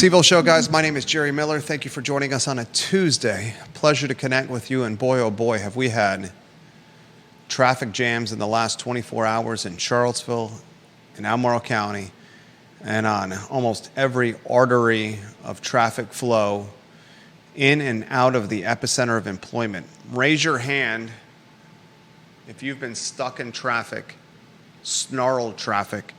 CVille Show, guys. My name is Jerry Miller. Thank you for joining us on a Tuesday. Pleasure to connect with you. And boy, oh boy, have we had traffic jams in the last 24 hours in Charlottesville, in Albemarle County, and on almost every artery of traffic flow in and out of the epicenter of employment. Raise your hand if you've been stuck in traffic, snarled traffic,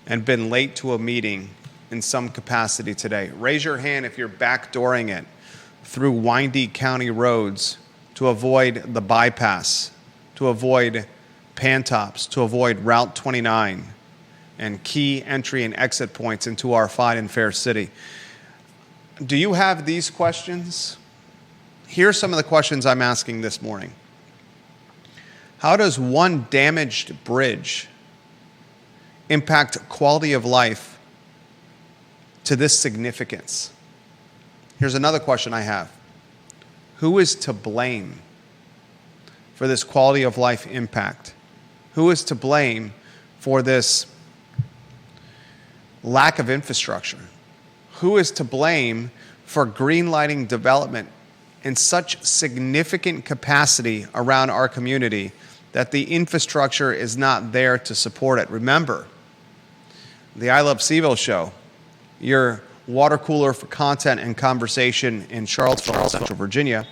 and been late to a meeting in some capacity today. Raise your hand if you're backdooring it through windy county roads to avoid the bypass, to avoid Pantops, to avoid Route 29 and key entry and exit points into our fine and fair city. Do you have these questions? Here are some of the questions I'm asking this morning. How does one damaged bridge impact quality of life to this significance? Here's another question I have. Who is to blame for this quality of life impact? Who is to blame for this lack of infrastructure? Who is to blame for greenlighting development in such significant capacity around our community that the infrastructure is not there to support it? Remember, the I Love CVille Show, your water cooler for content and conversation in Charlottesville, Central Virginia,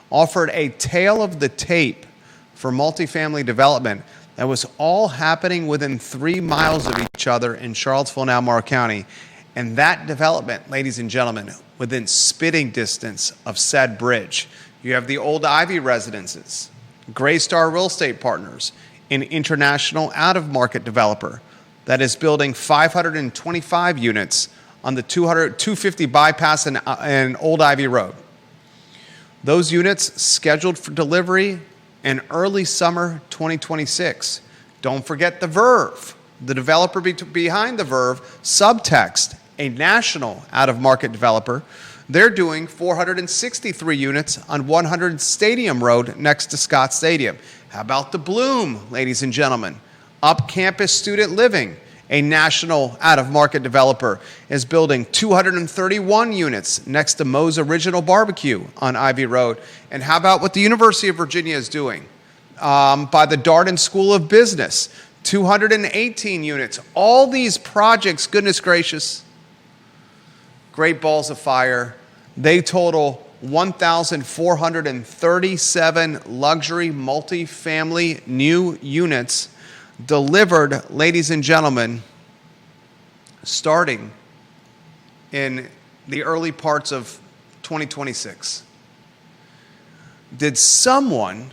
offered a tale of the tape for multifamily development that was all happening within 3 miles of each other in Charlottesville and Albemarle County. And that development, ladies and gentlemen, within spitting distance of said bridge. You have the Old Ivy residences, Gray Star Real Estate Partners, an international out-of-market developer that is building 525 units on the 250 bypass and Old Ivy Road. Those units scheduled for delivery in early summer 2026. Don't forget the Verve, the developer behind the Verve, Subtext, a national out-of-market developer. They're doing 463 units on 100 Stadium Road next to Scott Stadium. How about the Bloom, ladies and gentlemen? Up-campus student living, a national out-of-market developer, is building 231 units next to Moe's Original Barbecue on Ivy Road. And how about what the University of Virginia is doing by the Darden School of Business? 218 units. All these projects, goodness gracious, great balls of fire. They total 1,437 luxury multifamily new units delivered, ladies and gentlemen, starting in the early parts of 2026. Did someone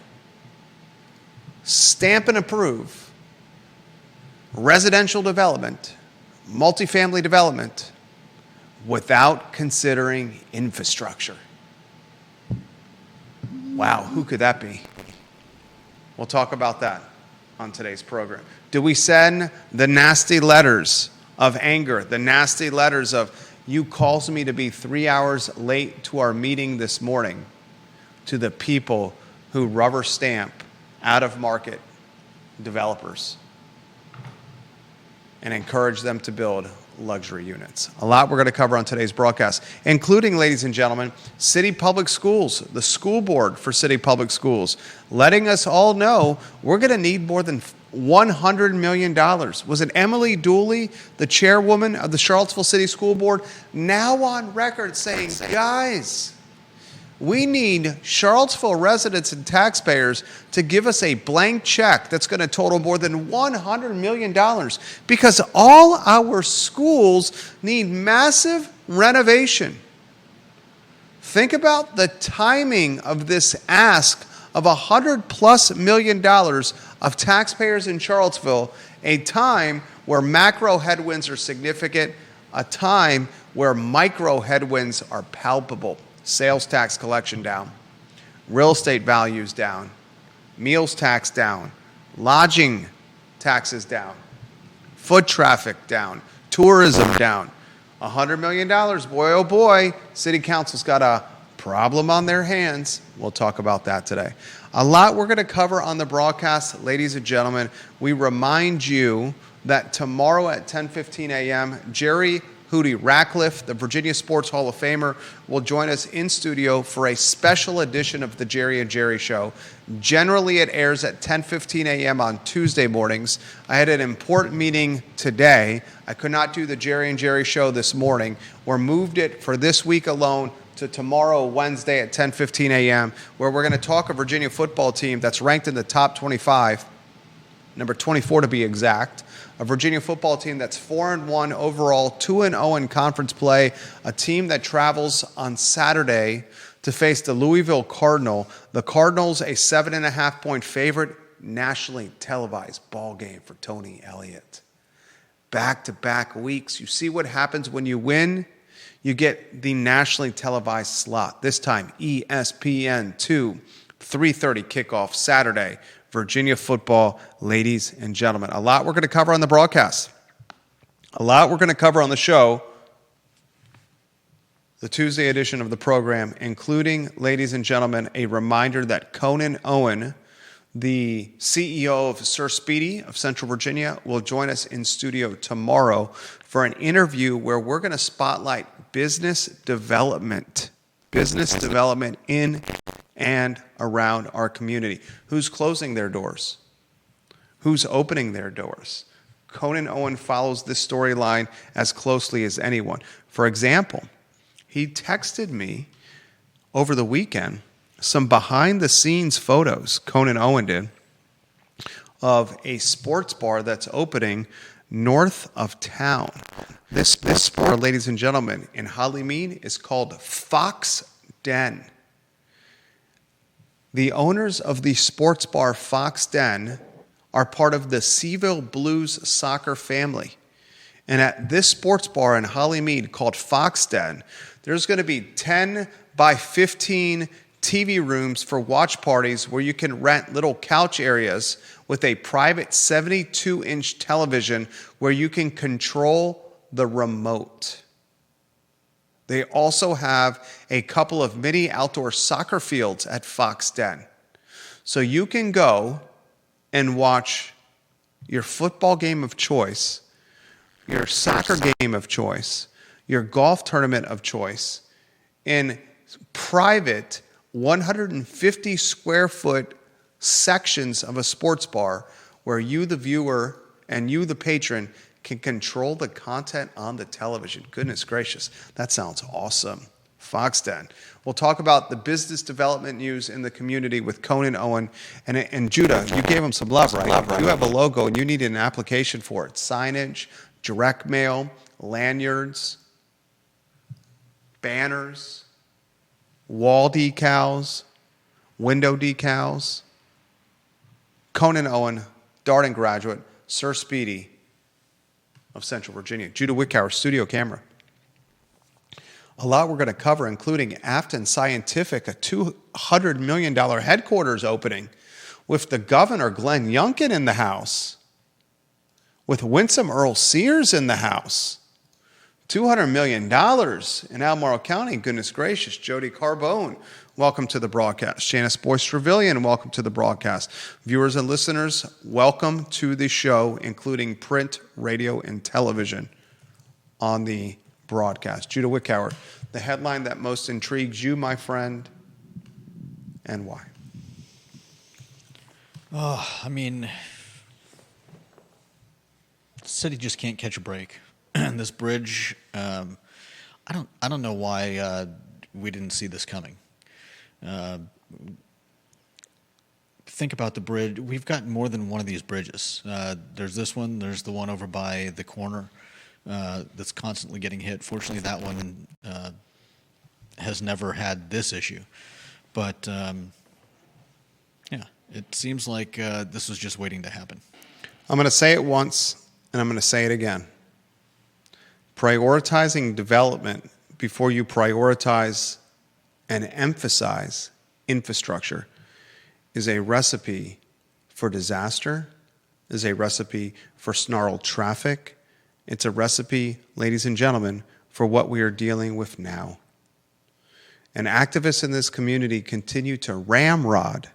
stamp and approve residential development, multifamily development, without considering infrastructure? Wow, who could that be? We'll talk about that on today's program. Do we send the nasty letters of anger, the nasty letters of, you caused me to be 3 hours late to our meeting this morning, to the people who rubber stamp out-of-market developers and encourage them to build luxury units? A lot we're going to cover on today's broadcast, including, ladies and gentlemen, City Public Schools, the school board for City Public Schools, letting us all know we're going to need more than $100 million. Was it Emily Dooley, the chairwoman of the Charlottesville City School Board, now on record saying, guys, we need Charlottesville residents and taxpayers to give us a blank check that's going to total more than $100 million because all our schools need massive renovation. Think about the timing of this ask of $100+ million of taxpayers in Charlottesville, a time where macro headwinds are significant, a time where micro headwinds are palpable. Sales tax collection down, real estate values down, meals tax down, lodging taxes down, foot traffic down, tourism down. $100 million, boy oh boy, City Council's got a problem on their hands. We'll talk about that today. A lot we're going to cover on the broadcast, ladies and gentlemen. We remind you that tomorrow at 10:15 a.m., Jerry Hootie Ratcliffe, the Virginia Sports Hall of Famer, will join us in studio for a special edition of the Jerry and Jerry Show. Generally, it airs at 10:15 a.m. on Tuesday mornings. I had an important meeting today. I could not do the Jerry and Jerry Show this morning. We're moved it for this week alone to tomorrow, Wednesday at 10:15 a.m., where we're going to talk a Virginia football team that's ranked in the top 25, number 24 to be exact. A Virginia football team that's 4-1 overall, 2-0 in conference play, a team that travels on Saturday to face the Louisville Cardinal. The Cardinals, a 7.5-point favorite, nationally televised ball game for Tony Elliott. Back-to-back weeks. You see what happens when you win? You get the nationally televised slot. This time, ESPN2, 3:30 kickoff Saturday. Virginia football, ladies and gentlemen. A lot we're going to cover on the broadcast. A lot we're going to cover on the show, the Tuesday edition of the program, including, ladies and gentlemen, a reminder that Conan Owen, the CEO of Sir Speedy of Central Virginia, will join us in studio tomorrow for an interview where we're going to spotlight business development in and around our community. Who's closing their doors? Who's opening their doors? Conan Owen follows this storyline as closely as anyone. For example, he texted me over the weekend some behind-the-scenes photos, Conan Owen did, of a sports bar that's opening north of town. This bar, ladies and gentlemen, in Hollymead is called Fox Den. The owners of the sports bar Fox Den are part of the CVille Blues soccer family. And at this sports bar in Hollymead called Fox Den, there's going to be 10 by 15 TV rooms for watch parties where you can rent little couch areas with a private 72-inch television where you can control the remote. They also have a couple of mini outdoor soccer fields at Fox Den. So you can go and watch your football game of choice, your soccer game of choice, your golf tournament of choice in private 150 square foot sections of a sports bar where you, the viewer, and you, the patron, can control the content on the television. Goodness gracious, that sounds awesome. Fox Den. We'll talk about the business development news in the community with Conan Owen. And Judah, you gave him some love, right? You have a logo and you need an application for it. Signage, direct mail, lanyards, banners, wall decals, window decals. Conan Owen, Darden graduate, Sir Speedy of Central Virginia. Judah Wickower, studio camera. A lot we're going to cover, including Afton Scientific, a $200 million headquarters opening with the governor, Glenn Youngkin, in the house, with Winsome Earl Sears in the house. $200 million in Albemarle County. Goodness gracious. Jody Carbone, welcome to the broadcast. Janice Boyce-Trevelyan, welcome to the broadcast. Viewers and listeners, welcome to the show, including print, radio, and television on the broadcast. Judah Wickower, the headline that most intrigues you, my friend, and why? Oh, I mean, the city just can't catch a break. This bridge, I don't know why we didn't see this coming. Think about the bridge. We've got more than one of these bridges. There's this one. There's the one over by the corner that's constantly getting hit. Fortunately, that one has never had this issue. But, yeah, it seems like this was just waiting to happen. I'm going to say it once, and I'm going to say it again. Prioritizing development before you prioritize and emphasize infrastructure is a recipe for disaster, is a recipe for snarled traffic. It's a recipe, ladies and gentlemen, for what we are dealing with now. And activists in this community continue to ramrod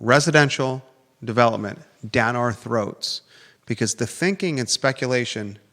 residential development down our throats because the thinking and speculation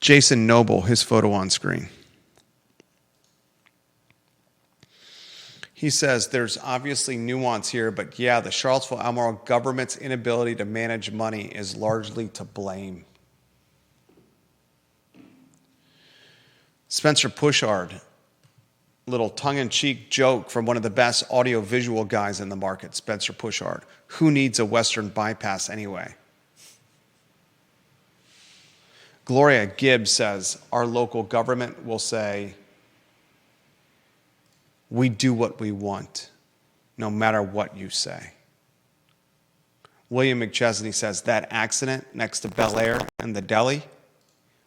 Jason Noble, his photo on screen. He says, there's obviously nuance here, but yeah, the Charlottesville Albemarle government's inability to manage money is largely to blame. Spencer Pushard, little tongue-in-cheek joke from one of the best audio-visual guys in the market, Spencer Pushard. Who needs a Western bypass anyway? Gloria Gibbs says, our local government will say, we do what we want, no matter what you say. William McChesney says, that accident next to Bel Air and the deli,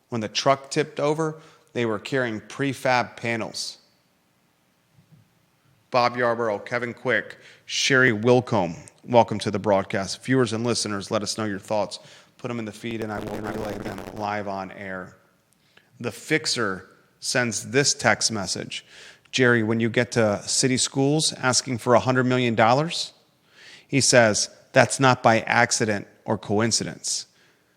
when the truck tipped over, they were carrying prefab panels. Bob Yarborough, Kevin Quick, Sherry Wilcombe, welcome to the broadcast. Viewers and listeners, let us know your thoughts. Put them in the feed and I will relay them live on air. The Fixer sends this text message. Jerry, when you get to city schools asking for $100 million, he says, that's not by accident or coincidence.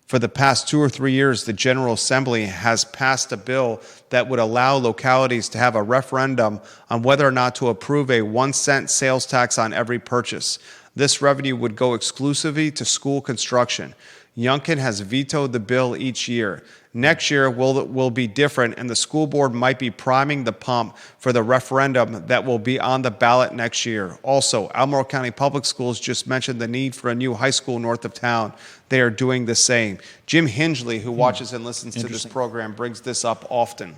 For the past 2 or 3 years, the General Assembly has passed a bill that would allow localities to have a referendum on whether or not to approve a 1-cent sales tax on every purchase. This revenue would go exclusively to school construction. Youngkin has vetoed the bill each year. Next year will be different, and the school board might be priming the pump for the referendum that will be on the ballot next year. Also, Albemarle County Public Schools just mentioned the need for a new high school north of town. They are doing the same. Jim Hingley, who watches and listens to this program, brings this up often.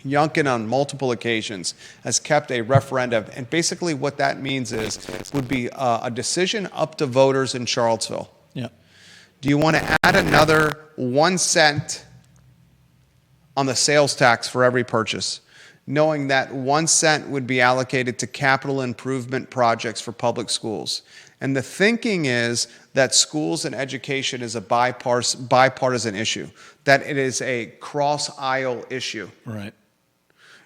Youngkin, on multiple occasions, has kept a referendum, and basically what that means would be a decision up to voters in Charlottesville. Yeah. Do you want to add another 1 cent on the sales tax for every purchase, knowing that 1 cent would be allocated to capital improvement projects for public schools? And the thinking is that schools and education is a bipartisan issue, that it is a cross-aisle issue. Right.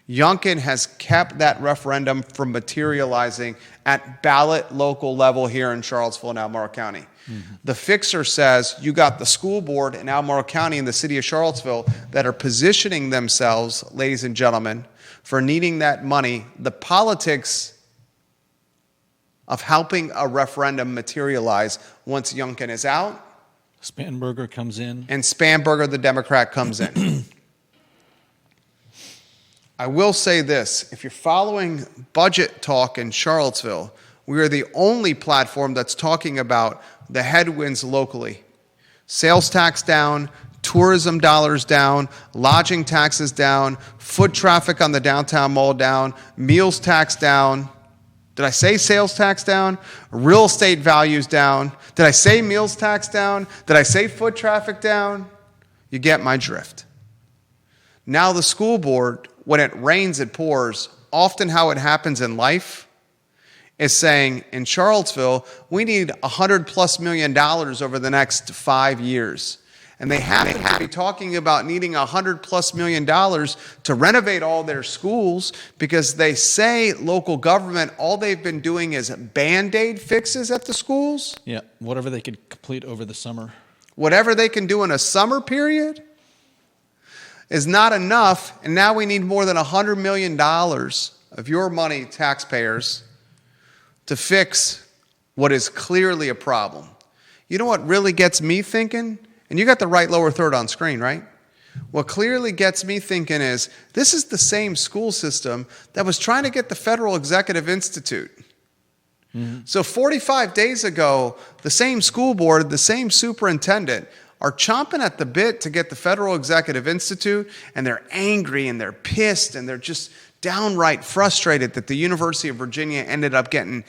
Youngkin has kept that referendum from materializing at ballot local level here in Charlottesville and Albemarle County. Mm-hmm. The Fixer says you got the school board in Albemarle County and the city of Charlottesville that are positioning themselves, ladies and gentlemen, for needing that money. The politics of helping a referendum materialize once Youngkin is out. Spanberger comes in. And Spanberger, the Democrat, comes in. I will say this, if you're following budget talk in Charlottesville, we are the only platform that's talking about the headwinds locally. Sales tax down, tourism dollars down, lodging taxes down, foot traffic on the downtown mall down, meals tax down. Did I say sales tax down? Real estate values down. Did I say meals tax down? Did I say foot traffic down? You get my drift. Now the school board, when it rains, it pours. Often how it happens in life is saying, in Charlottesville, we need $100+ million over the next 5 years. And they happen to be talking about needing $100+ million to renovate all their schools because they say local government, all they've been doing is Band-Aid fixes at the schools. Yeah, whatever they could complete over the summer. Whatever they can do in a summer period is not enough, and now we need more than $100 million of your money, taxpayers, to fix what is clearly a problem. You know what really gets me thinking? And you got the right lower third on screen, right? What clearly gets me thinking is this is the same school system that was trying to get the Federal Executive Institute. Mm-hmm. So 45 days ago, the same school board, the same superintendent are chomping at the bit to get the Federal Executive Institute, and they're angry and they're pissed and they're just downright frustrated that the University of Virginia ended up getting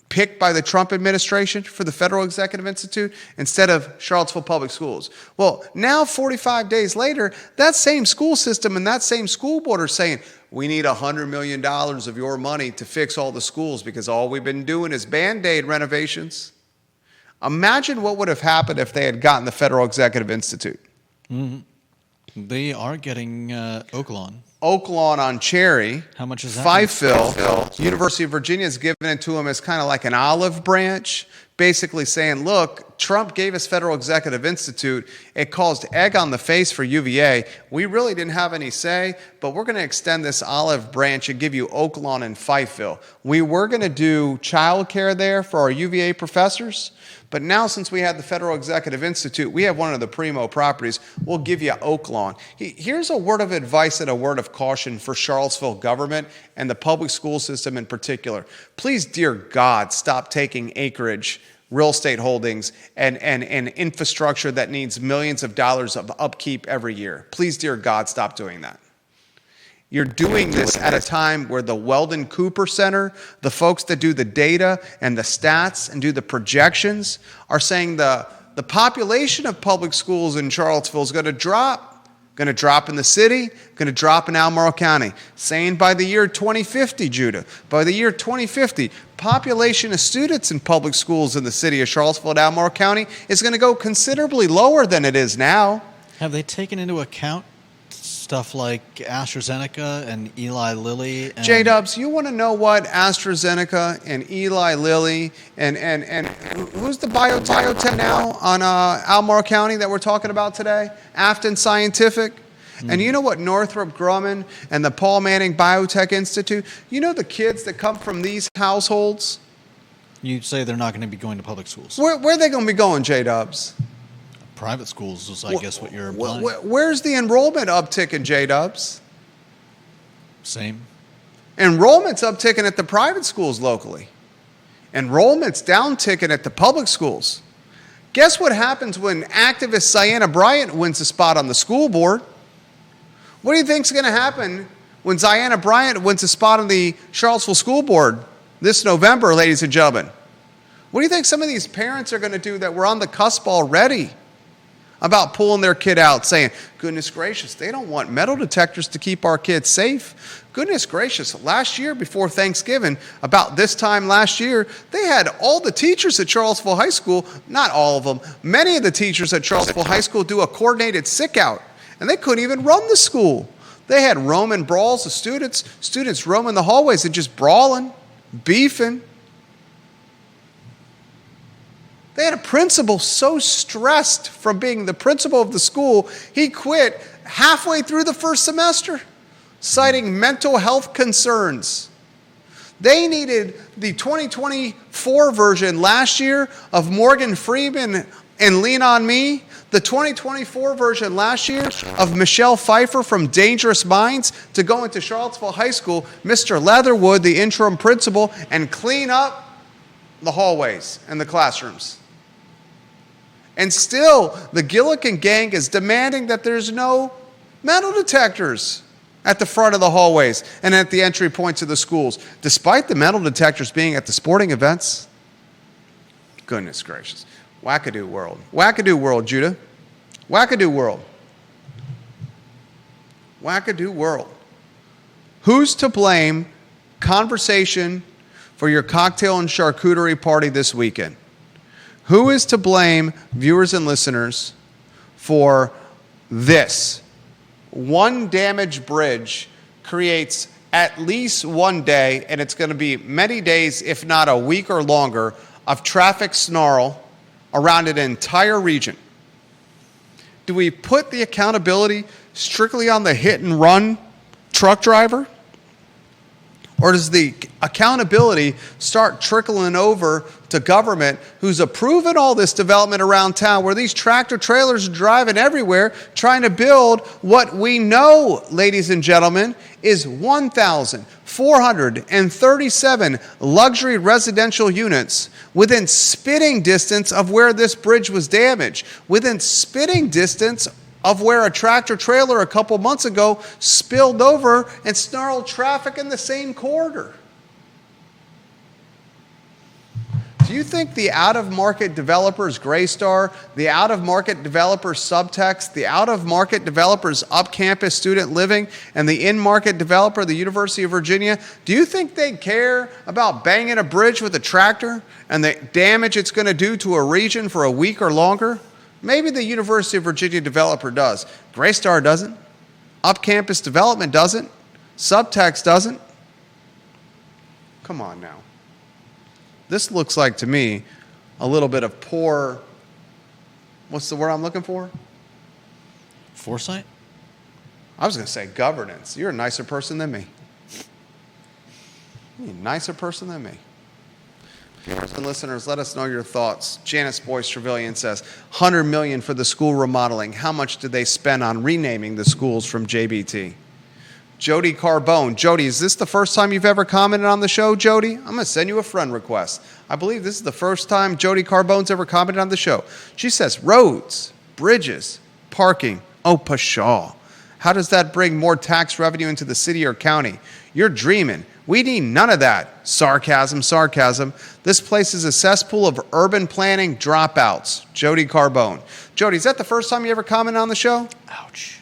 picked by the Trump administration for the Federal Executive Institute instead of Charlottesville Public Schools. Well, now 45 days later, that same school system and that same school board are saying, we need $100 million of your money to fix all the schools because all we've been doing is Band-Aid renovations. Imagine what would have happened if they had gotten the Federal Executive Institute. Mm-hmm. They are getting Oaklawn. Oak Lawn on Cherry. How much is that? CVille. University of Virginia is giving it to them as kind of like an olive branch, basically saying, look, Trump gave us Federal Executive Institute. It caused egg on the face for UVA. We really didn't have any say, but we're going to extend this olive branch and give you Oak Lawn and CVille. We were going to do childcare there for our UVA professors, but now since we had the Federal Executive Institute, we have one of the primo properties. We'll give you Oak Lawn. Here's a word of advice and a word of caution for Charlottesville government and the public school system in particular. Please, dear God, stop taking acreage, real estate holdings, and infrastructure that needs millions of dollars of upkeep every year. Please, dear God, stop doing that. You're doing this at a time where the Weldon Cooper Center, the folks that do the data and the stats and do the projections, are saying the population of public schools in Charlottesville is going to drop. Going to drop in the city, going to drop in Albemarle County. Saying by the year 2050, Judah, by the year 2050, population of students in public schools in the city of Charlottesville and Albemarle County is going to go considerably lower than it is now. Have they taken into account stuff like AstraZeneca and Eli Lilly? And J-Dubs, you want to know what AstraZeneca and Eli Lilly and who's the biotech now on Albemarle County that we're talking about today? Afton Scientific. And you know what Northrop Grumman and the Paul Manning Biotech Institute, you know the kids that come from these households? You say they're not going to be going to public schools. Where are they going to be going, J-Dubs? Private schools is, I guess, what you're implying. Where's the enrollment uptick in J-Dubs? Same. Enrollment's upticking at the private schools locally. Enrollment's downticking at the public schools. Guess what happens when activist Ziana Bryant wins a spot on the school board? What do you think's going to happen when Ziana Bryant wins a spot on the Charlottesville School Board this November, ladies and gentlemen? What do you think some of these parents are going to do that were on the cusp already about pulling their kid out, saying, goodness gracious, they don't want metal detectors to keep our kids safe. Goodness gracious, last year before Thanksgiving, about this time last year, they had all the teachers at Charlottesville High School, not all of them, many of the teachers at Charlottesville High School do a coordinated sick out, and they couldn't even run the school. They had Roman brawls of students roaming the hallways and just brawling, beefing. They had a principal so stressed from being the principal of the school, he quit halfway through the first semester, citing mental health concerns. They needed the 2024 version last year of Morgan Freeman and Lean On Me, the 2024 version last year of Michelle Pfeiffer from Dangerous Minds to go into Charlottesville High School, Mr. Leatherwood, the interim principal, and clean up the hallways and the classrooms. And still, the Gillikin gang is demanding that there's no metal detectors at the front of the hallways and at the entry points of the schools, despite the metal detectors being at the sporting events. Goodness gracious. Wackadoo world. Wackadoo world, Judah. Wackadoo world. Wackadoo world. Who's to blame? Conversation for your cocktail and charcuterie party this weekend. Who is to blame, viewers and listeners, for this? One damaged bridge creates at least one day, and it's going to be many days, if not a week or longer, of traffic snarl around an entire region. Do we put the accountability strictly on the hit and run truck driver? Or does the accountability start trickling over to government, who's approving all this development around town, where these tractor trailers are driving everywhere, trying to build what we know, ladies and gentlemen, is 1,437 luxury residential units within spitting distance of where this bridge was damaged, within spitting distance of where a tractor trailer a couple months ago spilled over and snarled traffic in the same corridor. Do you think the out-of-market developers Graystar, the out-of-market developers Subtext, the out-of-market developers Up-Campus Student Living, and the in-market developer, the University of Virginia, do you think they care about banging a bridge with a tractor and the damage it's going to do to a region for a week or longer? Maybe the University of Virginia developer does. Graystar doesn't. Up-campus development doesn't. Subtext doesn't. Come on now. This looks like, to me, a little bit of poor, what's the word I'm looking for? Foresight? I was going to say governance. You're a nicer person than me. You're a nicer person than me. Viewers and listeners, let us know your thoughts. Janice Boyce Trevelyan says, $100 million for the school remodeling. How much did they spend on renaming the schools from JBT? Jody Carbone. Jody, is this the first time you've ever commented on the show, Jody? I'm going to send you a friend request. I believe this is the first time Jody Carbone's ever commented on the show. She says, roads, bridges, parking. Oh, pshaw. How does that bring more tax revenue into the city or county? You're dreaming. We need none of that. Sarcasm, sarcasm. This place is a cesspool of urban planning dropouts. Jody Carbone. Jody, is that the first time you ever commented on the show? Ouch.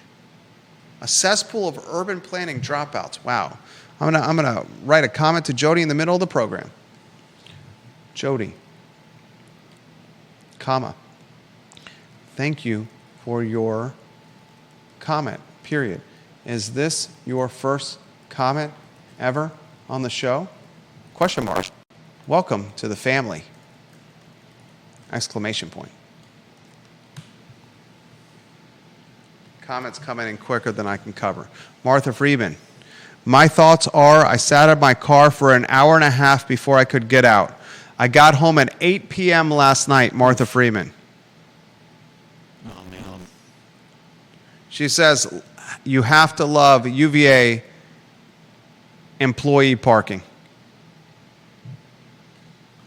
A cesspool of urban planning dropouts. Wow. I'm gonna write a comment to Jody in the middle of the program. Jody, comma. Thank you for your comment, period. Is this your first comment ever on the show? Question mark. Welcome to the family. Exclamation point. Comments coming in quicker than I can cover. Martha Friedman. My thoughts are I sat in my car for an hour and a half before I could get out. I got home at 8 p.m. last night, Martha Freeman. Oh, man. She says, you have to love UVA employee parking.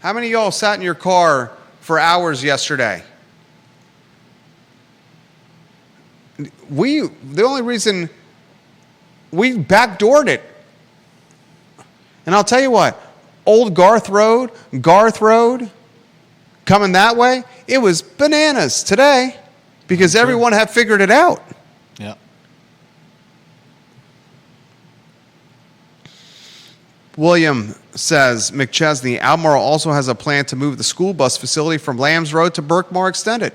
How many of y'all sat in your car for hours yesterday? The only reason we backdoored it. And I'll tell you what, old Garth Road, coming that way, it was bananas today because everyone had figured it out. Yeah. William says, McChesney, Albemarle also has a plan to move the school bus facility from Lambs Road to Berkmar Extended.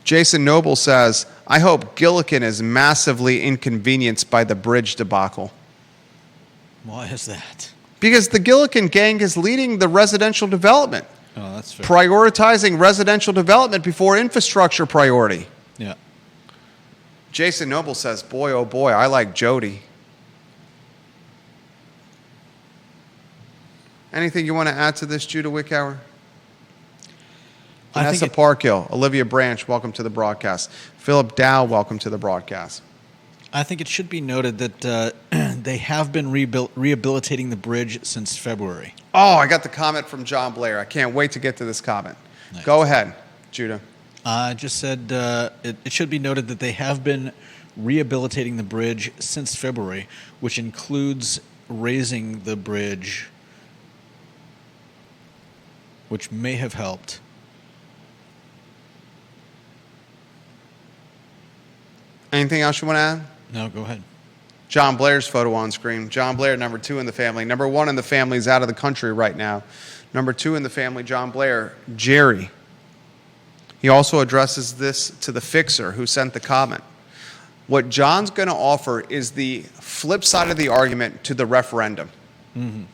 Jason Noble says, I hope Gillikin is massively inconvenienced by the bridge debacle. Why is that? Because the Gillikin gang is leading the residential development. Oh, that's fair. Prioritizing residential development before infrastructure priority. Yeah. Jason Noble says, boy, oh boy, I like Jody. Anything you want to add to this, Judah Wickhauer? Vanessa Parkhill, Olivia Branch, welcome to the broadcast. Philip Dow, welcome to the broadcast. I think it should be noted that they have been rehabilitating the bridge since February. Oh, I got the comment from John Blair. I can't wait to get to this comment. Nice. Go ahead, Judah. I just said it should be noted that they have been rehabilitating the bridge since February, which includes raising the bridge, which may have helped. Anything else you want to add? No, go ahead. John Blair's photo on screen. John Blair, number 2 in the family. Number 1 in the family is out of the country right now. Number 2 in the family, John Blair, Jerry. He also addresses this to the fixer who sent the comment. What John's going to offer is the flip side of the argument to the referendum. Mm-hmm.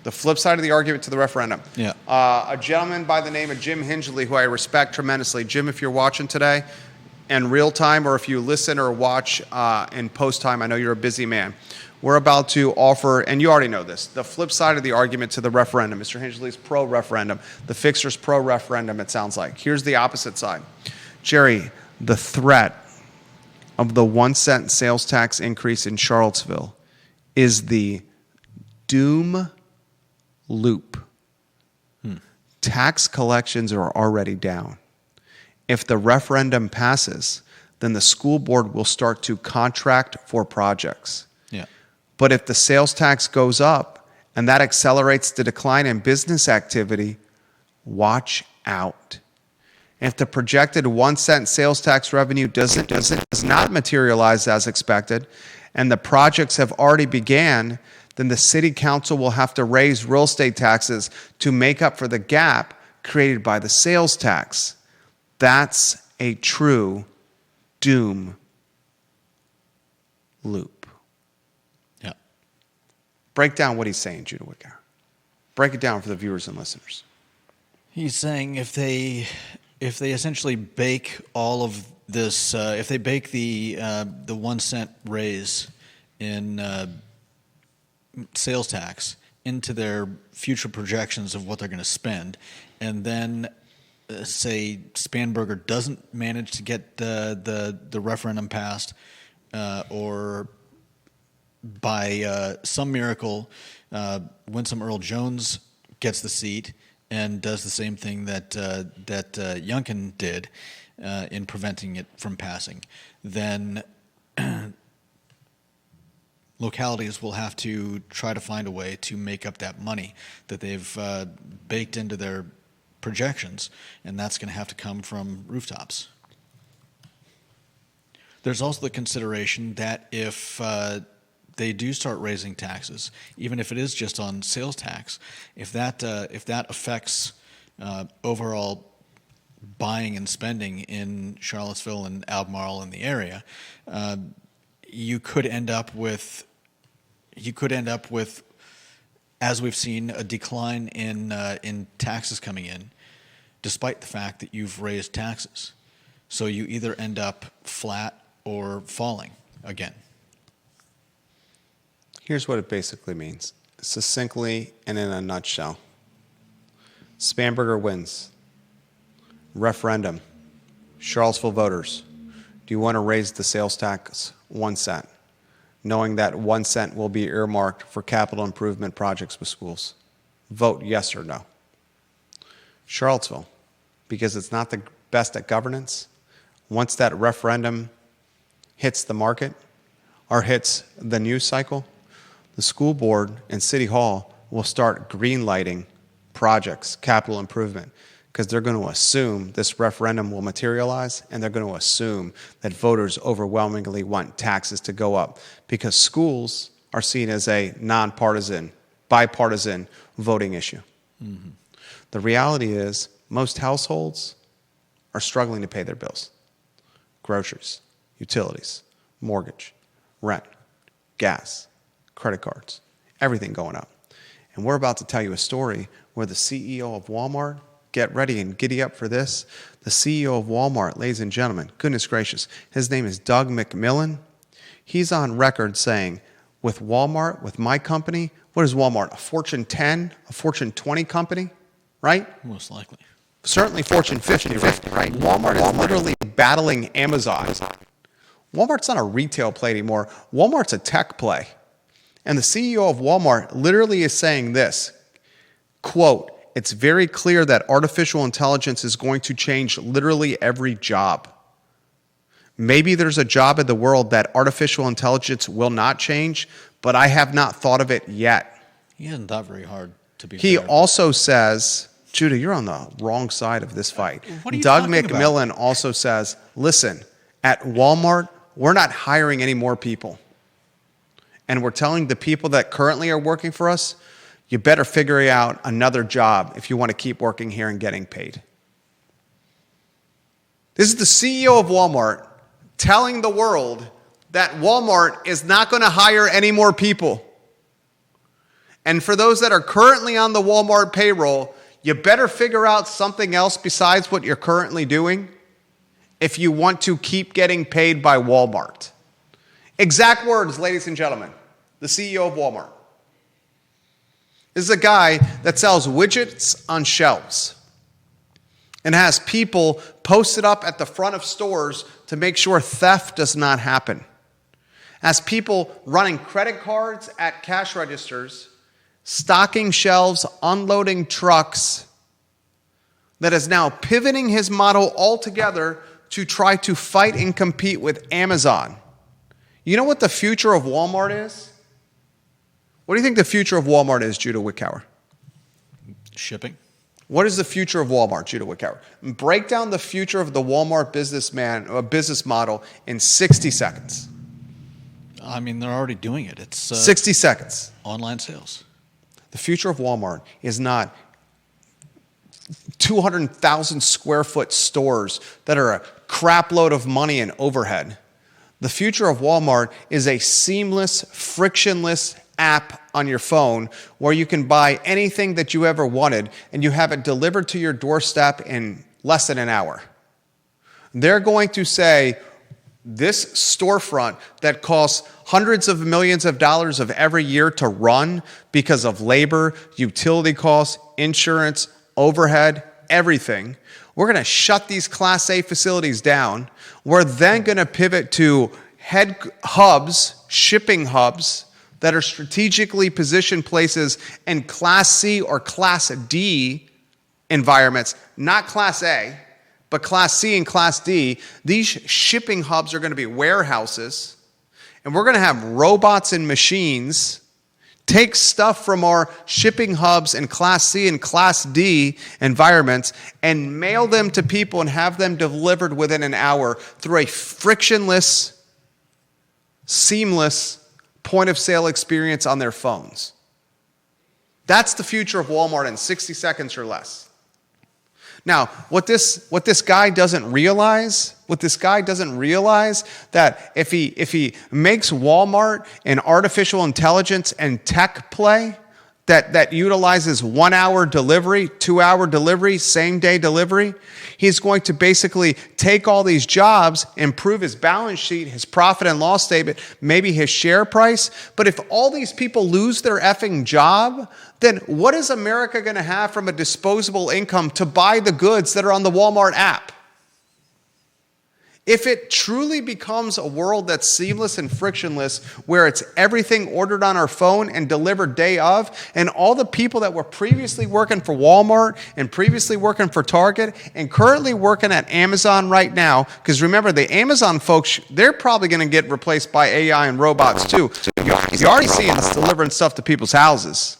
The flip side of the argument to the referendum. Yeah. A gentleman by the name of Jim Hingley, who I respect tremendously. Jim, if you're watching today, in real time, or if you listen or watch in post time, I know you're a busy man. We're about to offer, and you already know this, the flip side of the argument to the referendum. Mr. Hingley's pro-referendum. The fixer's pro-referendum, it sounds like. Here's the opposite side. Jerry, the threat of the 1-cent sales tax increase in Charlottesville is the doom loop. Tax collections are already down. If the referendum passes, then the school board will start to contract for projects. Yeah. But if the sales tax goes up and that accelerates the decline in business activity, watch out. If the projected 1-cent sales tax revenue does not materialize as expected, and the projects have already began, then the city council will have to raise real estate taxes to make up for the gap created by the sales tax. That's a true doom loop. Yeah. Break down what he's saying, Judah Wickower. Break it down for the viewers and listeners. He's saying if they essentially bake all of this, if they bake the 1 cent raise in sales tax into their future projections of what they're going to spend, and then say Spanberger doesn't manage to get the referendum passed, or by some miracle, Winsome Earl Jones gets the seat and does the same thing that Youngkin did in preventing it from passing, then localities will have to try to find a way to make up that money that they've baked into their projections, and that's going to have to come from rooftops. There's also the consideration that if they do start raising taxes, even if it is just on sales tax, if that affects overall buying and spending in Charlottesville and Albemarle and the area, you could end up with, as we've seen, a decline in taxes coming in, despite the fact that you've raised taxes. So you either end up flat or falling again. Here's what it basically means, succinctly and in a nutshell. Spanberger wins. Referendum. Charlottesville voters, do you want to raise the sales tax 1 cent, knowing that 1 cent will be earmarked for capital improvement projects with schools? Vote yes or no. Charlottesville, because it's not the best at governance, once that referendum hits the market or hits the news cycle, the school board and city hall will start greenlighting projects, capital improvement, because they're going to assume this referendum will materialize, and they're going to assume that voters overwhelmingly want taxes to go up, because schools are seen as a nonpartisan, bipartisan voting issue. Mm-hmm. The reality is most households are struggling to pay their bills. Groceries, utilities, mortgage, rent, gas, credit cards, everything going up. And we're about to tell you a story where the CEO of Walmart, get ready and giddy up for this, the CEO of Walmart, ladies and gentlemen, goodness gracious, his name is Doug McMillon. He's on record saying, with Walmart, with my company, what is Walmart, a Fortune 10, a Fortune 20 company, right? Most likely. Certainly Fortune 50, right? Walmart is literally battling Amazon. Walmart's not a retail play anymore. Walmart's a tech play. And the CEO of Walmart literally is saying this, quote, "It's very clear that artificial intelligence is going to change literally every job. Maybe there's a job in the world that artificial intelligence will not change, but I have not thought of it yet." He hasn't thought very hard, to be He fair. also says, Judah, you're on the wrong side of this fight. What are you Doug talking McMillon about? also says, listen, at Walmart, we're not hiring any more people. And we're telling the people that currently are working for us, you better figure out another job if you want to keep working here and getting paid. This is the CEO of Walmart telling the world that Walmart is not going to hire any more people. And for those that are currently on the Walmart payroll, you better figure out something else besides what you're currently doing if you want to keep getting paid by Walmart. Exact words, ladies and gentlemen. The CEO of Walmart. This is a guy that sells widgets on shelves and has people posted up at the front of stores to make sure theft does not happen. Has people running credit cards at cash registers, stocking shelves, unloading trucks, that is now pivoting his model altogether to try to fight and compete with Amazon. You know what the future of Walmart is? What do you think the future of Walmart is, Judah Wickower? Shipping. What is the future of Walmart, Judah Wickower? Break down the future of the Walmart business model in 60 seconds. I mean, they're already doing it. It's 60 seconds. Online sales. The future of Walmart is not 200,000 square foot stores that are a crap load of money and overhead. The future of Walmart is a seamless, frictionless app on your phone where you can buy anything that you ever wanted and you have it delivered to your doorstep in less than an hour. They're going to say, this storefront that costs hundreds of millions of dollars of every year to run because of labor, utility costs, insurance, overhead, everything, we're going to shut these Class A facilities down. We're then going to pivot to head hubs, shipping hubs, that are strategically positioned places in Class C or Class D environments, not Class A, but Class C and Class D. These shipping hubs are going to be warehouses, and we're going to have robots and machines take stuff from our shipping hubs in Class C and Class D environments and mail them to people and have them delivered within an hour through a frictionless, seamless point-of-sale experience on their phones. That's the future of Walmart in 60 seconds or less. Now, what this guy doesn't realize, that if he makes Walmart an artificial intelligence and tech play that utilizes 1 hour delivery, 2 hour delivery, same day delivery, he's going to basically take all these jobs, improve his balance sheet, his profit and loss statement, maybe his share price. But if all these people lose their effing job, then what is America going to have from a disposable income to buy the goods that are on the Walmart app? If it truly becomes a world that's seamless and frictionless, where it's everything ordered on our phone and delivered day of, and all the people that were previously working for Walmart and previously working for Target and currently working at Amazon right now, because remember, the Amazon folks, they're probably going to get replaced by AI and robots too. You're already seeing us delivering stuff to people's houses.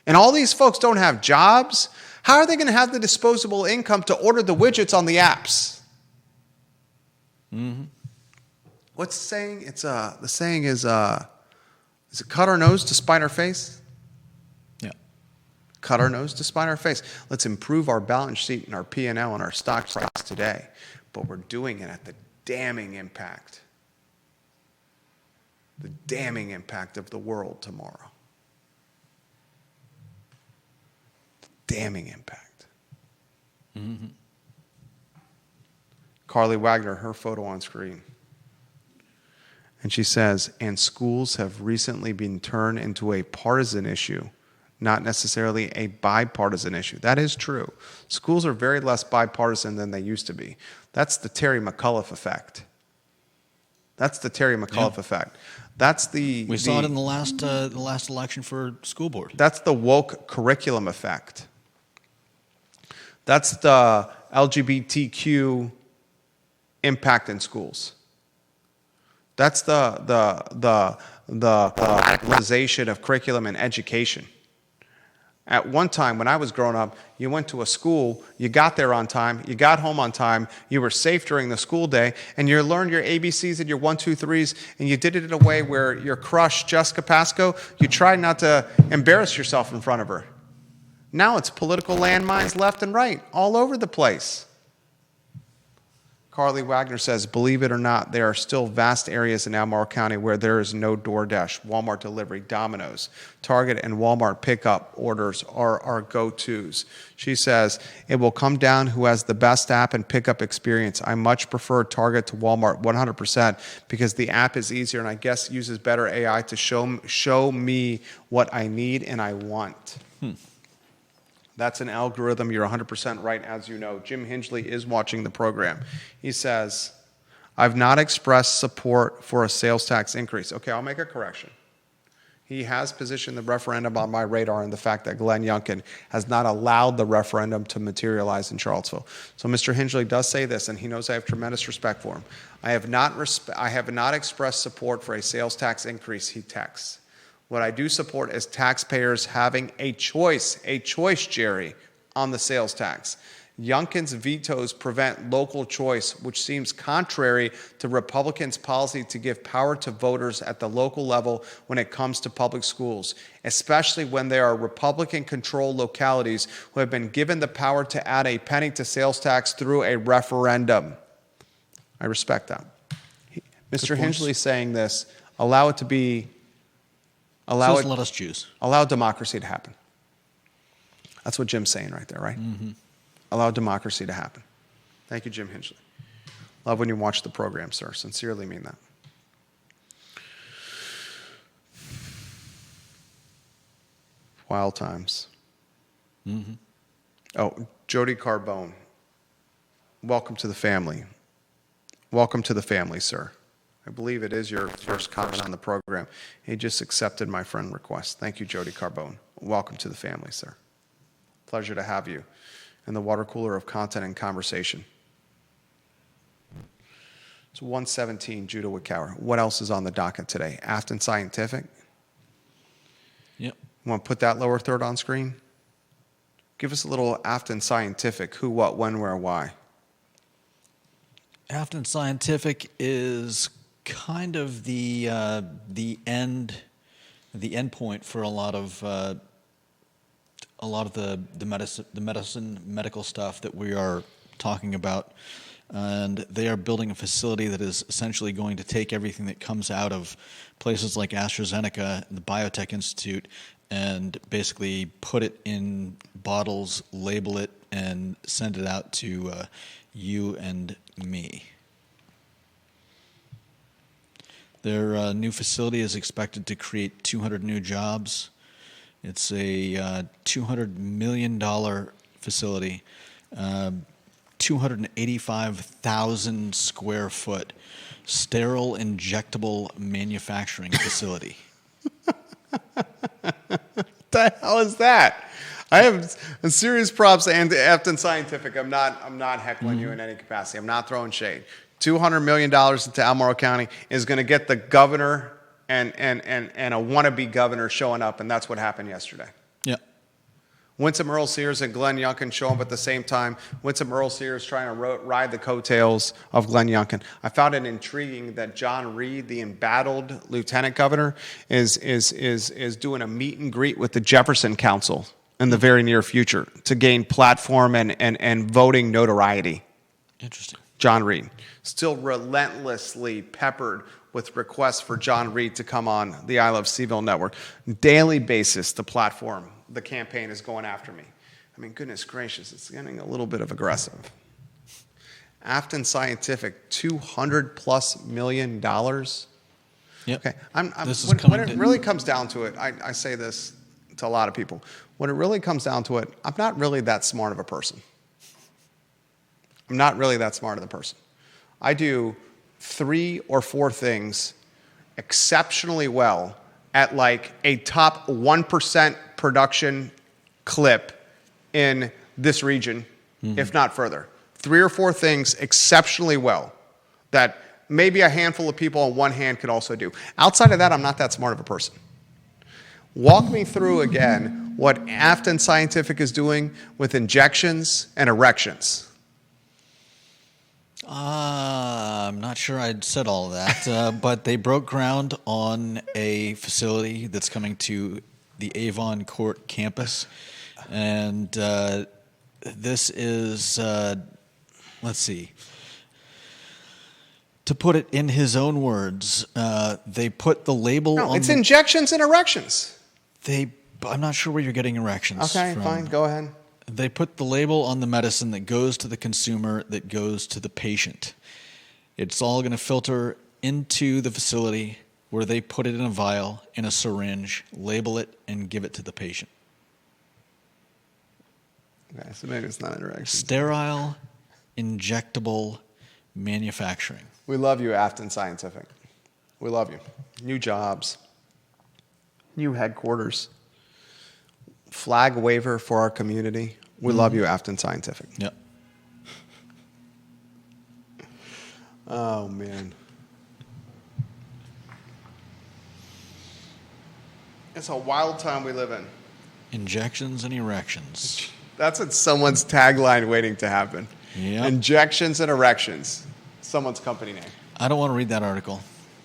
And all these folks don't have jobs. How are they going to have the disposable income to order the widgets on the apps? Mm-hmm. What's the saying? The saying is it cut our nose to spite our face? Yeah. Cut our nose to spite our face. Let's improve our balance sheet and our P&L and our stock price today. But we're doing it at the damning impact. The damning impact of the world tomorrow. Damning impact. Mm-hmm. Carly Wagner, her photo on screen. And she says, and schools have recently been turned into a partisan issue, not necessarily a bipartisan issue. That is true. Schools are very less bipartisan than they used to be. That's the Terry McAuliffe effect. That's the Terry McAuliffe effect. That's we saw it in the last election for school board. That's the woke curriculum effect. That's the LGBTQ impact in schools. That's the radicalization of curriculum and education. At one time, when I was growing up, you went to a school, you got there on time, you got home on time, you were safe during the school day, and you learned your ABCs and your 1, 2, 3s, and you did it in a way where your crush, Jessica Pasco, you tried not to embarrass yourself in front of her. Now it's political landmines left and right, all over the place. Carly Wagner says, believe it or not, there are still vast areas in Albemarle County where there is no DoorDash, Walmart delivery, Domino's, Target, and Walmart pickup orders are our go-tos. She says, it will come down who has the best app and pickup experience. I much prefer Target to Walmart 100% because the app is easier and I guess uses better AI to show me what I need and I want. That's an algorithm. You're 100% right, as you know. Jim Hingley is watching the program. He says, I've not expressed support for a sales tax increase. Okay, I'll make a correction. He has positioned the referendum on my radar and the fact that Glenn Youngkin has not allowed the referendum to materialize in Charlottesville. So Mr. Hingley does say this, and he knows I have tremendous respect for him. I have not expressed support for a sales tax increase, he texts. What I do support is taxpayers having a choice, Jerry, on the sales tax. Youngkin's vetoes prevent local choice, which seems contrary to Republicans' policy to give power to voters at the local level when it comes to public schools, especially when there are Republican-controlled localities who have been given the power to add a penny to sales tax through a referendum. I respect that. Mr. Hingley saying this, allow it to be, Let us choose. Allow democracy to happen. That's what Jim's saying right there, right? Mm-hmm. Allow democracy to happen. Thank you, Jim Hinchley. Love when you watch the program, sir. Sincerely mean that. Wild times. Mm-hmm. Oh, Jody Carbone. Welcome to the family. Welcome to the family, sir. I believe it is your first comment on the program. He just accepted my friend request. Thank you, Jody Carbone. Welcome to the family, sir. Pleasure to have you in the water cooler of content and conversation. It's 117, Judah Wickower. What else is on the docket today? Afton Scientific? Yep. You want to put that lower third on screen? Give us a little Afton Scientific. Who, what, when, where, why? Afton Scientific is kind of the end point for a lot of the medical stuff that we are talking about, and they are building a facility that is essentially going to take everything that comes out of places like AstraZeneca, the Biotech Institute, and basically put it in bottles, label it, and send it out to you and me. Their new facility is expected to create 200 new jobs. It's a $200 million facility, 285,000 square foot sterile injectable manufacturing facility. What the hell is that? I have serious props and Afton Scientific. I'm not heckling you in any capacity. I'm not throwing shade. $200 million into Albemarle County is going to get the governor and a wannabe governor showing up, and that's what happened yesterday. Yeah. Winsome Earl Sears and Glenn Youngkin show up at the same time. Winsome Earl Sears trying to ride the coattails of Glenn Youngkin. I found it intriguing that John Reed, the embattled lieutenant governor, is doing a meet and greet with the Jefferson Council in the very near future to gain platform and voting notoriety. Interesting. John Reed, still relentlessly peppered with requests for John Reed to come on the I Love CVille Network. Daily basis, the platform, the campaign is going after me. I mean, goodness gracious, it's getting a little bit of aggressive. Afton Scientific, $200+ million. Yep. Okay, when it really comes down to it, I say this to a lot of people. When it really comes down to it, I'm not really that smart of a person. I'm not really that smart of a person. I do 3 or 4 things exceptionally well at like a top 1% production clip in this region, if not further. 3 or 4 things exceptionally well that maybe a handful of people on one hand could also do. Outside of that, I'm not that smart of a person. Walk me through again what Afton Scientific is doing with injections and erections. I'm not sure I'd said all of that, but they broke ground on a facility that's coming to the Avon Court campus. And this is, let's see, to put it in his own words, they put the label on it's injections and erections. I'm not sure where you're getting erections from. Okay, fine, go ahead. They put the label on the medicine that goes to the consumer, that goes to the patient. It's all going to filter into the facility where they put it in a vial, in a syringe, label it, and give it to the patient. Okay, so maybe it's not interaction. Sterile, injectable manufacturing. We love you, Afton Scientific. We love you. New jobs, new headquarters, flag waiver for our community. We love you, Afton Scientific. Yep. Oh, man. It's a wild time we live in. Injections and erections. That's what someone's tagline waiting to happen. Yep. Injections and erections. Someone's company name. I don't want to read that article.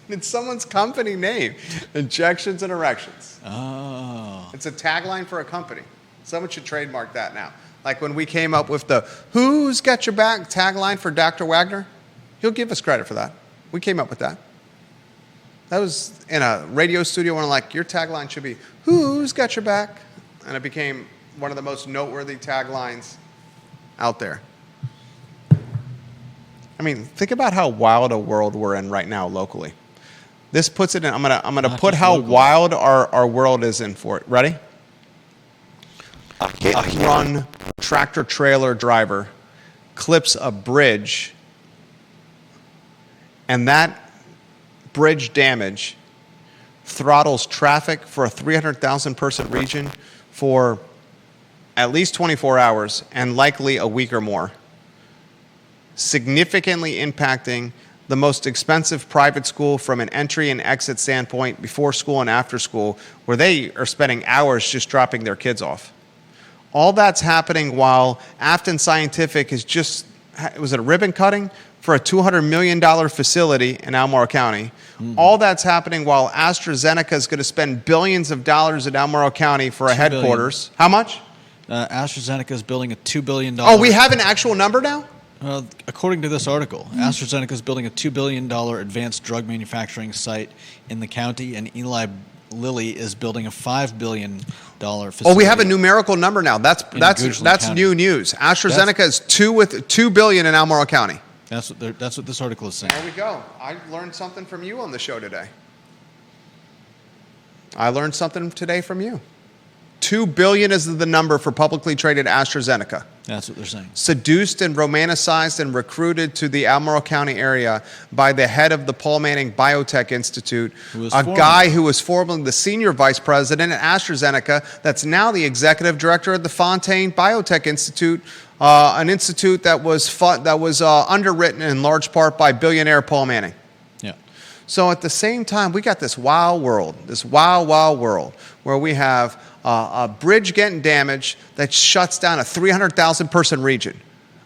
It's someone's company name. Injections and erections. Oh. It's a tagline for a company. Someone should trademark that now. Like when we came up with the "Who's Got Your Back" tagline for Dr. Wagner, he'll give us credit for that. We came up with that. That was in a radio studio when like, your tagline should be "Who's Got Your Back?" And it became one of the most noteworthy taglines out there. I mean, think about how wild a world we're in right now locally. This puts it in, I'm gonna put how wild our world is in for it. Ready? A hit-and-run tractor-trailer driver clips a bridge, and that bridge damage throttles traffic for a 300,000 person region for at least 24 hours and likely a week or more, significantly impacting the most expensive private school from an entry and exit standpoint, before school and after school, where they are spending hours just dropping their kids off. All that's happening while Afton Scientific is just, was it a ribbon cutting for a $200 million facility in Albemarle County. Mm-hmm. All that's happening while AstraZeneca is going to spend billions of dollars in Albemarle County for a headquarters. Billion. How much? AstraZeneca is building a $2 billion. Oh, we have an actual number now? According to this article, AstraZeneca is building a $2 billion advanced drug manufacturing site in the county, and Eli Lilly is building a $5 billion facility. Oh, we have a numerical number now. That's new news. AstraZeneca is $2 billion in Albemarle County. That's what this article is saying. There we go. I learned something from you on the show today. I learned something today from you. $2 billion is the number for publicly traded AstraZeneca. That's what they're saying. Seduced and romanticized and recruited to the Albemarle County area by the head of the Paul Manning Biotech Institute, guy who was formerly the senior vice president at AstraZeneca, that's now the executive director of the Fontaine Biotech Institute, an institute that was underwritten in large part by billionaire Paul Manning. Yeah. So at the same time, we got this wild world where we have a bridge getting damaged that shuts down a 300,000 person region.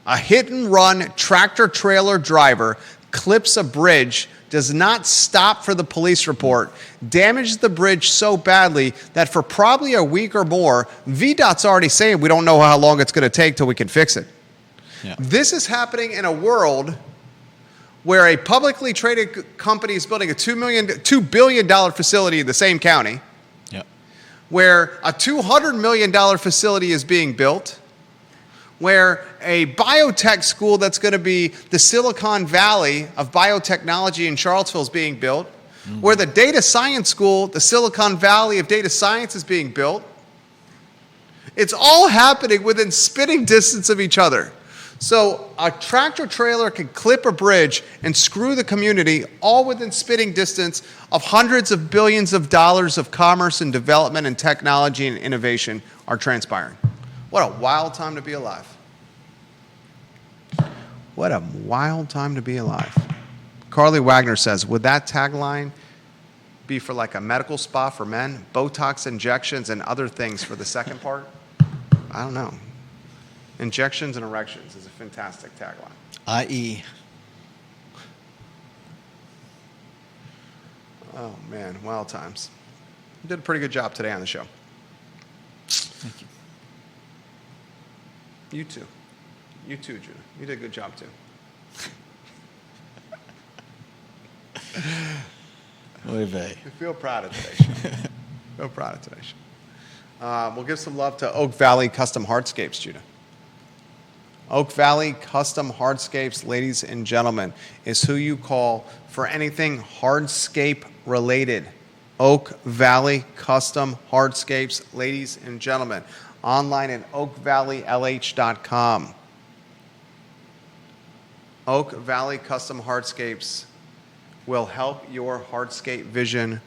A hit-and-run tractor-trailer driver clips a bridge, does not stop for the police report, damages the bridge so badly that for probably a week or more, VDOT's already saying we don't know how long it's going to take till we can fix it. Yeah. This is happening in a world where a publicly traded company is building a $2 billion facility in the same county, where a $200 million facility is being built, where a biotech school that's going to be the Silicon Valley of biotechnology in Charlottesville is being built, where the data science school, the Silicon Valley of data science, is being built. It's all happening within spitting distance of each other. So a tractor trailer can clip a bridge and screw the community, all within spitting distance of hundreds of billions of dollars of commerce and development and technology and innovation are transpiring. What a wild time to be alive. What a wild time to be alive. Carly Wagner says, would that tagline be for like a medical spa for men, Botox injections and other things for the second part? I don't know. Injections and erections is a fantastic tagline. I.e. Oh, man, wild times. You did a pretty good job today on the show. Thank you. You too. You too, Judah. You did a good job, too. Oy vey. I feel proud of today's show. Feel proud of today's show. We'll give some love to Oak Valley Custom Hardscapes, Judah. Oak Valley Custom Hardscapes, ladies and gentlemen, is who you call for anything hardscape related. Oak Valley Custom Hardscapes, ladies and gentlemen. Online at oakvalleylh.com. Oak Valley Custom Hardscapes will help your hardscape vision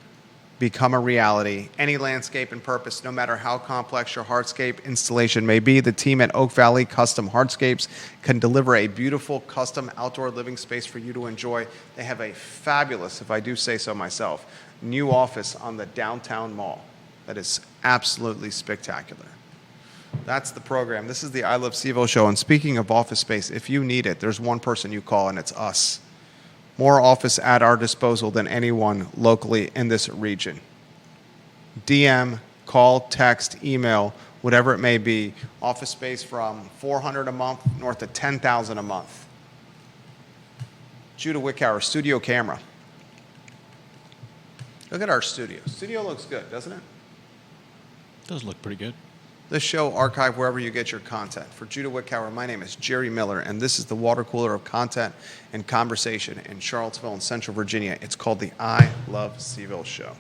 become a reality. Any landscape and purpose, no matter how complex your hardscape installation may be, the team at Oak Valley Custom Hardscapes can deliver a beautiful custom outdoor living space for you to enjoy. They have a fabulous, if I do say so myself, new office on the downtown mall that is absolutely spectacular. That's the program. This is the I Love CVille Show. And speaking of office space, if you need it, there's one person you call, and it's us. More office at our disposal than anyone locally in this region. DM, call, text, email, whatever it may be. Office space from $400 a month north of $10,000 a month. Judah Wickower, studio camera. Look at our studio. Studio looks good, doesn't it? Does look pretty good. This show archived wherever you get your content. For Judah Wickower, my name is Jerry Miller, and this is the water cooler of content and conversation in Charlottesville and Central Virginia. It's called the I Love CVille Show.